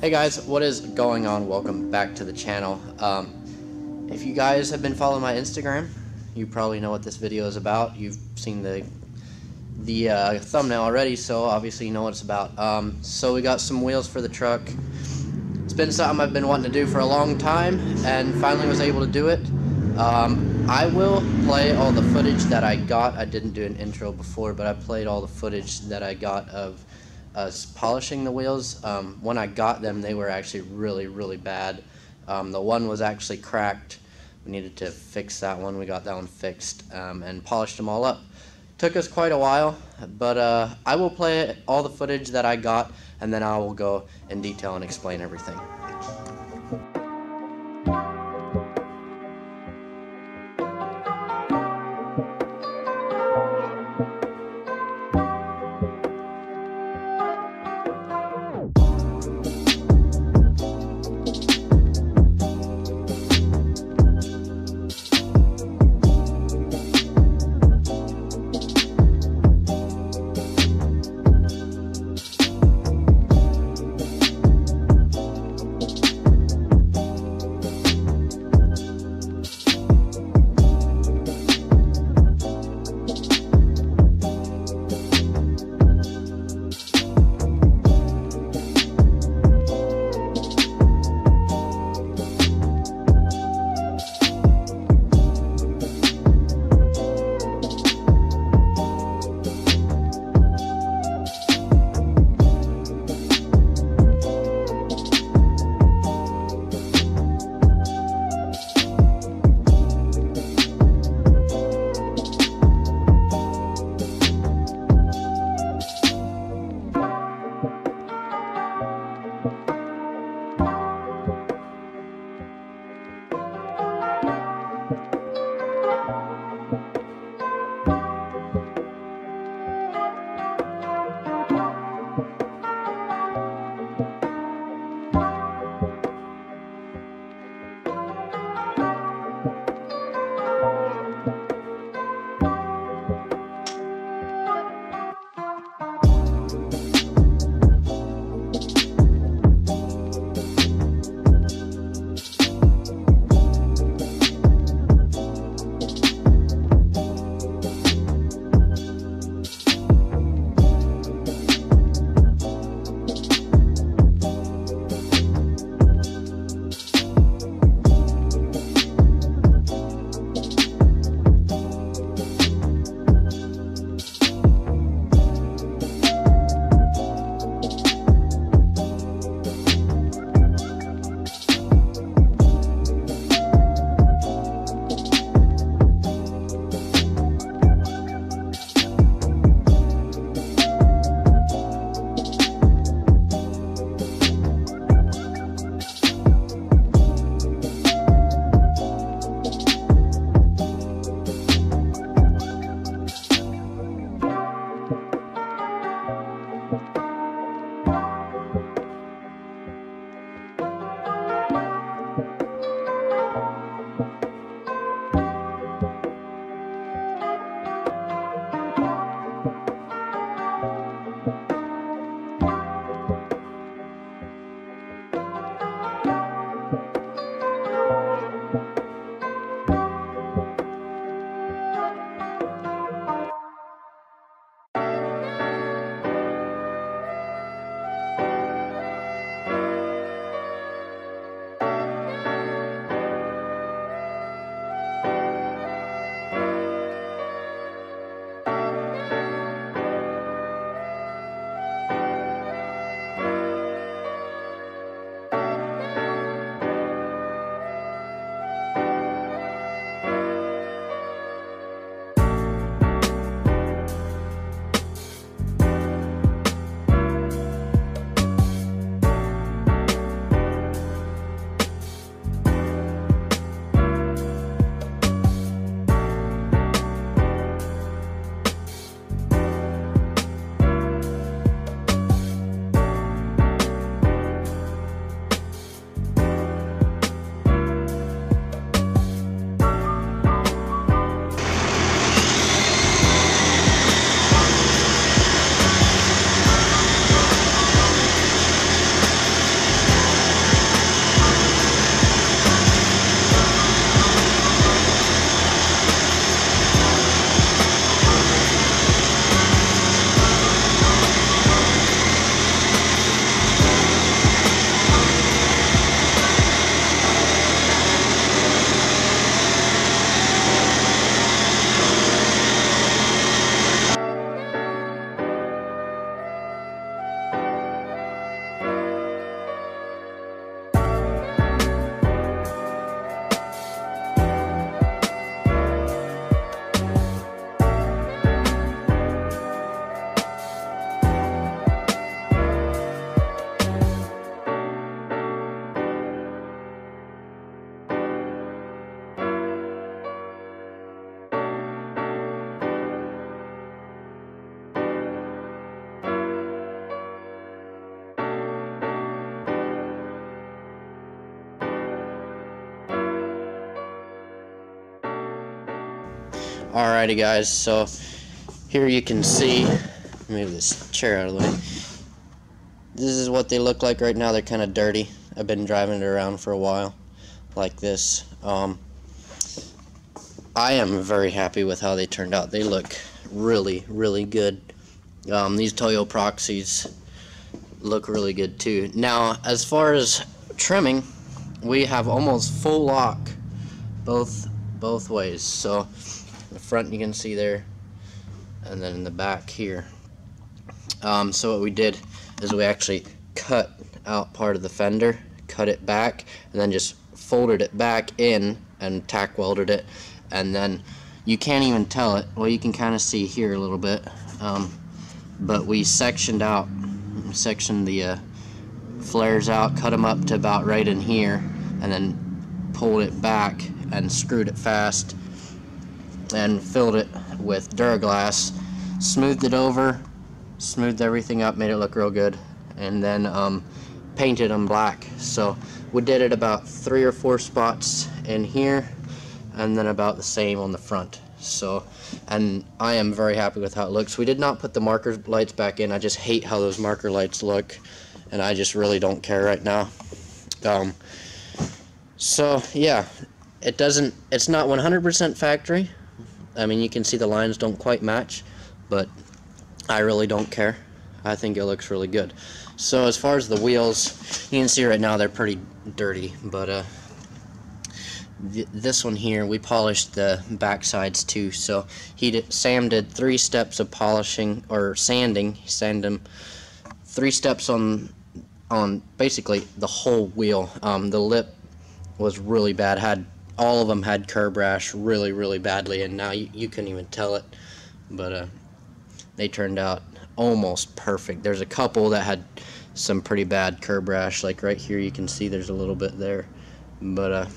Hey guys, what is going on? Welcome back to the channel. If you guys have been following my Instagram, you probably know what this video is about. You've seen the thumbnail already, so obviously you know what it's about. So we got some wheels for the truck. It's been something I've been wanting to do for a long time, and finally was able to do it. I will play all the footage that I got. I didn't do an intro before, but I played all the footage that I got of us polishing the wheels. When I got them, they were actually really bad. The one was actually cracked. We needed to fix that one. We got that one fixed and polished them all up. Took us quite a while, but I will play all the footage that I got, and then I will go in detail and explain everything. Alrighty guys, so here you can see, move this chair out of the way. This is what they look like right now. They're kind of dirty. I've been driving it around for a while like this. I am very happy with how they turned out. They look really, really good. These Toyo proxies look really good too. Now, as far as trimming, we have almost full lock both ways. So the front you can see there, and then in the back here. So what we did is we actually cut out part of the fender, cut it back, and then just folded it back in and tack welded it. And then you can't even tell it, well, you can kind of see here a little bit, but we sectioned the flares out, cut them up to about right in here, and then pulled it back and screwed it fast and filled it with Duraglass, smoothed it over, smoothed everything up, made it look real good, and then painted them black. So we did it about 3 or 4 spots in here, and then about the same on the front. So, and I am very happy with how it looks. We did not put the marker lights back in. I just hate how those marker lights look, and I just really don't care right now. So yeah, it's not 100% factory. I mean, you can see the lines don't quite match, but I really don't care. I think it looks really good. So as far as the wheels, you can see right now they're pretty dirty, but this one here, we polished the back sides too. So Sam did 3 steps of polishing or sanding. He sanded them 3 steps on basically the whole wheel. The lip was really bad. All of them had curb rash really, really badly, and now you couldn't even tell it. But they turned out almost perfect. There's a couple that had some pretty bad curb rash, like right here you can see there's a little bit there, but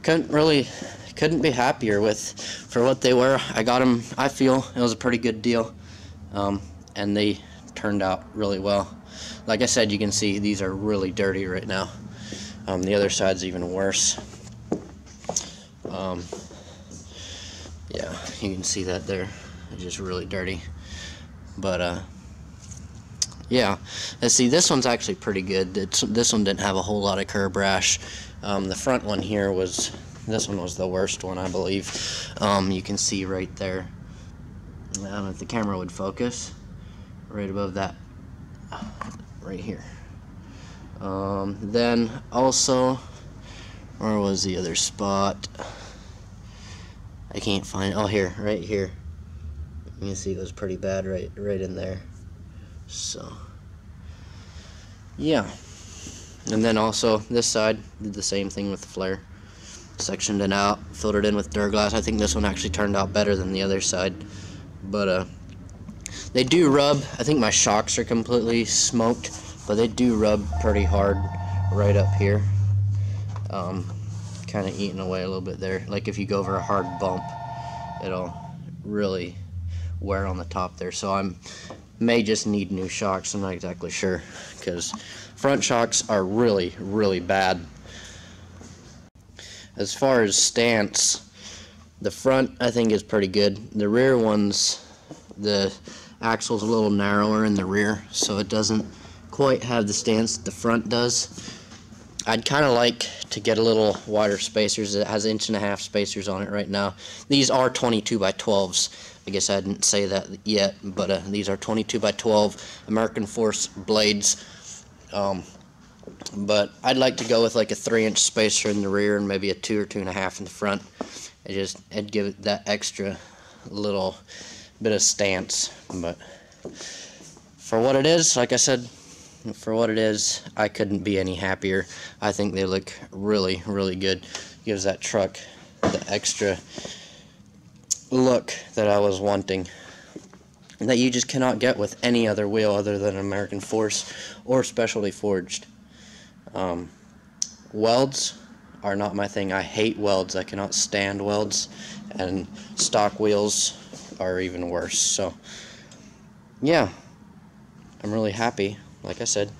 couldn't be happier for what they were. I got them, I feel it was a pretty good deal, and they turned out really well. Like I said, you can see these are really dirty right now. The other side's even worse. Yeah, you can see that there. It's just really dirty. But yeah, let's see, this one's actually pretty good. This one didn't have a whole lot of curb rash. The front one here this one was the worst one, I believe. You can see right there, I don't know if the camera would focus, right above that, right here. Then also, where was the other spot? I can't find, oh here, right here. You can see it was pretty bad right in there. So yeah, and then also this side did the same thing with the flare, sectioned it out, filled it in with Duraglass. I think this one actually turned out better than the other side, but they do rub. I think my shocks are completely smoked, but they do rub pretty hard right up here, kind of eating away a little bit there. Like if you go over a hard bump, it'll really wear on the top there. So I may just need new shocks. I'm not exactly sure, because front shocks are really, really bad. As far as stance, the front I think is pretty good. The rear ones, the axle's a little narrower in the rear, so it doesn't quite have the stance that the front does. I'd kind of like to get a little wider spacers. It has 1.5 inch spacers on it right now. These are 22 by 12s. I guess I didn't say that yet, but these are 22 by 12 American Force blades. But I'd like to go with like a 3-inch spacer in the rear and maybe a 2 or 2.5 in the front. It'd give it that extra little bit of stance. But for what it is, like I said, for what it is, I couldn't be any happier. I think they look really, really good. Gives that truck the extra look that I was wanting, that you just cannot get with any other wheel other than American Force or specialty forged. Welds are not my thing. I hate welds. I cannot stand welds, and stock wheels are even worse. So yeah, I'm really happy. Like I said,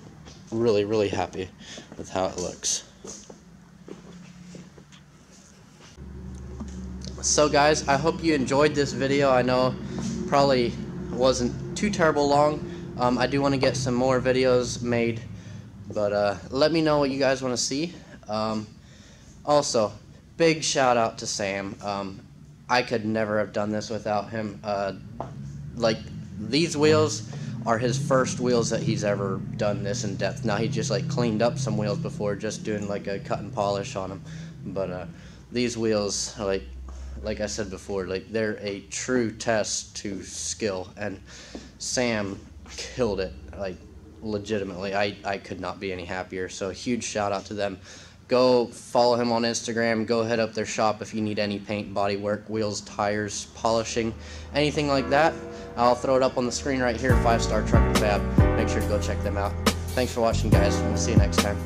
really, really happy with how it looks. So guys, I hope you enjoyed this video. I know probably wasn't too terrible long. I do want to get some more videos made, but let me know what you guys want to see. Also, big shout out to Sam. I could never have done this without him. Like, these wheels are his first wheels that he's ever done this in depth. Now, he just like cleaned up some wheels before, just doing like a cut and polish on them. But these wheels, like I said before, like, they're a true test to skill, and Sam killed it, like, legitimately. I could not be any happier. So huge shout out to them. Go follow him on Instagram. Go head up their shop if you need any paint, body work, wheels, tires, polishing, anything like that. I'll throw it up on the screen right here, 5 Star Truck and Fab. Make sure to go check them out. Thanks for watching, guys, and we'll see you next time.